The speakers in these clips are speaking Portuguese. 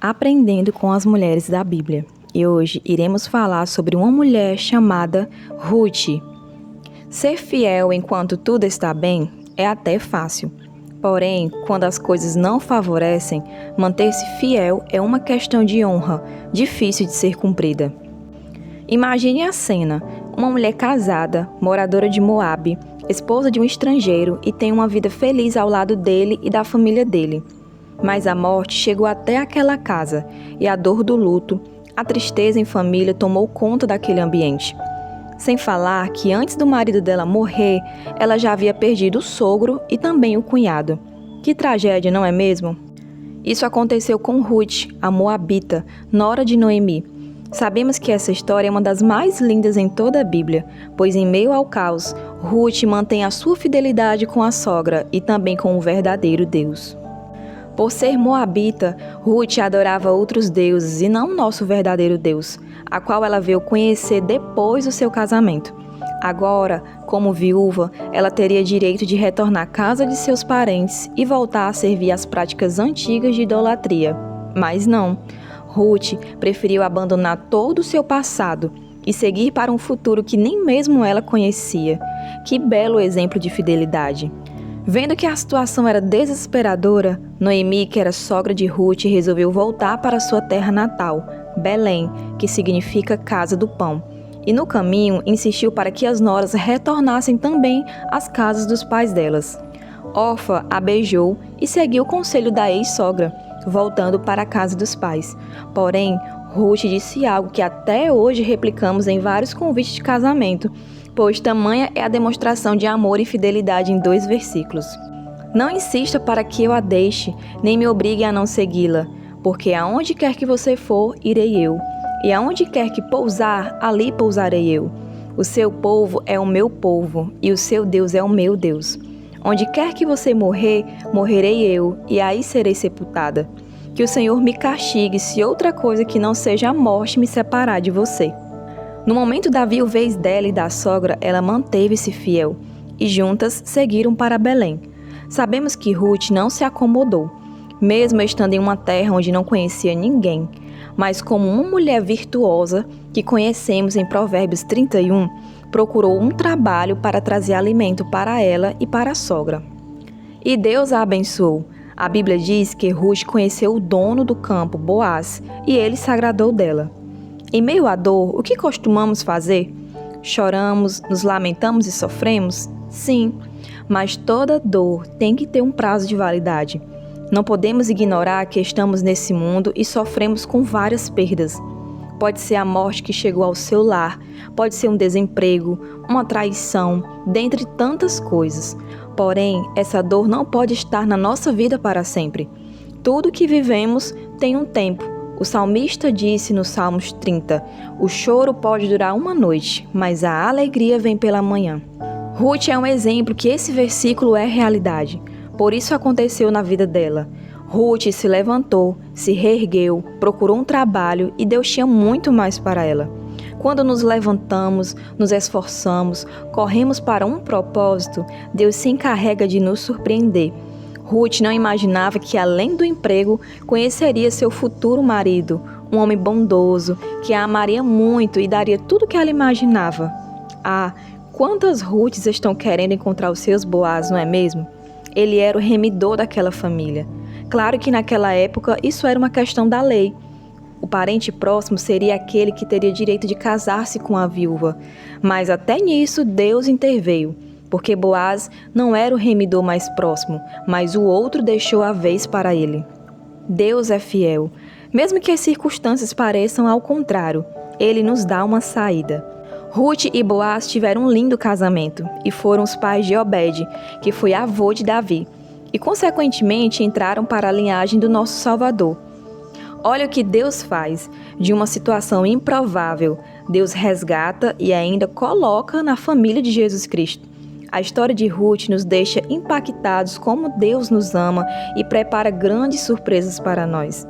Aprendendo com as Mulheres da Bíblia. E hoje iremos falar sobre uma mulher chamada Ruth. Ser fiel enquanto tudo está bem é até fácil. Porém, quando as coisas não favorecem, manter-se fiel é uma questão de honra, difícil de ser cumprida. Imagine a cena: uma mulher casada, moradora de Moabe, esposa de um estrangeiro e tem uma vida feliz ao lado dele e da família dele. Mas a morte chegou até aquela casa e a dor do luto, a tristeza em família tomou conta daquele ambiente. Sem falar que antes do marido dela morrer, ela já havia perdido o sogro e também o cunhado. Que tragédia, não é mesmo? Isso aconteceu com Ruth, a moabita, nora de Noemi. Sabemos que essa história é uma das mais lindas em toda a Bíblia, pois em meio ao caos, Ruth mantém a sua fidelidade com a sogra e também com o verdadeiro Deus. Por ser moabita, Ruth adorava outros deuses e não o nosso verdadeiro Deus, a qual ela veio conhecer depois do seu casamento. Agora, como viúva, ela teria direito de retornar à casa de seus parentes e voltar a servir as práticas antigas de idolatria. Mas não. Ruth preferiu abandonar todo o seu passado e seguir para um futuro que nem mesmo ela conhecia. Que belo exemplo de fidelidade! Vendo que a situação era desesperadora, Noemi, que era sogra de Ruth, resolveu voltar para sua terra natal, Belém, que significa casa do pão. E no caminho insistiu para que as noras retornassem também às casas dos pais delas. Orfa a beijou e seguiu o conselho da ex-sogra, voltando para a casa dos pais. Porém, Ruth disse algo que até hoje replicamos em vários convites de casamento, pois tamanha é a demonstração de amor e fidelidade em 2 versículos. Não insista para que eu a deixe, nem me obrigue a não segui-la, porque aonde quer que você for, irei eu, e aonde quer que pousar, ali pousarei eu. O seu povo é o meu povo, e o seu Deus é o meu Deus. Onde quer que você morrer, morrerei eu, e aí serei sepultada. Que o Senhor me castigue se outra coisa que não seja a morte me separar de você. No momento da viuvez dela e da sogra, ela manteve-se fiel, e juntas seguiram para Belém. Sabemos que Ruth não se acomodou, mesmo estando em uma terra onde não conhecia ninguém, mas como uma mulher virtuosa, que conhecemos em Provérbios 31, procurou um trabalho para trazer alimento para ela e para a sogra. E Deus a abençoou. A Bíblia diz que Ruth conheceu o dono do campo, Boaz, e ele se agradou dela. Em meio à dor, o que costumamos fazer? Choramos, nos lamentamos e sofremos? Sim, mas toda dor tem que ter um prazo de validade. Não podemos ignorar que estamos nesse mundo e sofremos com várias perdas. Pode ser a morte que chegou ao seu lar, pode ser um desemprego, uma traição, dentre tantas coisas. Porém, essa dor não pode estar na nossa vida para sempre. Tudo que vivemos tem um tempo. O salmista disse no Salmos 30, o choro pode durar uma noite, mas a alegria vem pela manhã. Ruth é um exemplo que esse versículo é realidade. Por isso aconteceu na vida dela. Ruth se levantou, se reergueu, procurou um trabalho e Deus tinha muito mais para ela. Quando nos levantamos, nos esforçamos, corremos para um propósito, Deus se encarrega de nos surpreender. Ruth não imaginava que, além do emprego, conheceria seu futuro marido, um homem bondoso, que a amaria muito e daria tudo o que ela imaginava. Ah, quantas Ruths estão querendo encontrar os seus Boaz, não é mesmo? Ele era o remidor daquela família. Claro que naquela época isso era uma questão da lei. O parente próximo seria aquele que teria direito de casar-se com a viúva. Mas até nisso Deus interveio, porque Boaz não era o remidor mais próximo, mas o outro deixou a vez para ele. Deus é fiel. Mesmo que as circunstâncias pareçam ao contrário, Ele nos dá uma saída. Ruth e Boaz tiveram um lindo casamento e foram os pais de Obed, que foi avô de Davi, e consequentemente entraram para a linhagem do nosso Salvador. Olha o que Deus faz. De uma situação improvável, Deus resgata e ainda coloca na família de Jesus Cristo. A história de Ruth nos deixa impactados como Deus nos ama e prepara grandes surpresas para nós.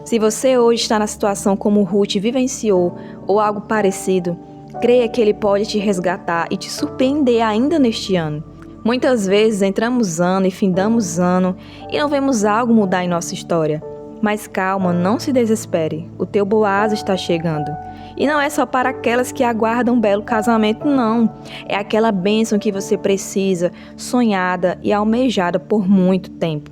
Se você hoje está na situação como Ruth vivenciou ou algo parecido, creia que Ele pode te resgatar e te surpreender ainda neste ano. Muitas vezes entramos ano e findamos ano e não vemos algo mudar em nossa história. Mas calma, não se desespere. O teu Boaz está chegando. E não é só para aquelas que aguardam um belo casamento, não. É aquela bênção que você precisa, sonhada e almejada por muito tempo.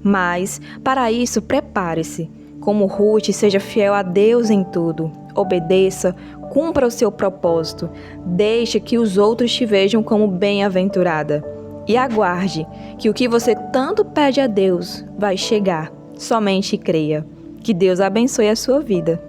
Mas, para isso, prepare-se. Como Ruth, seja fiel a Deus em tudo. Obedeça, cumpra o seu propósito. Deixe que os outros te vejam como bem-aventurada. E aguarde que o que você tanto pede a Deus vai chegar. Somente creia. Que Deus abençoe a sua vida.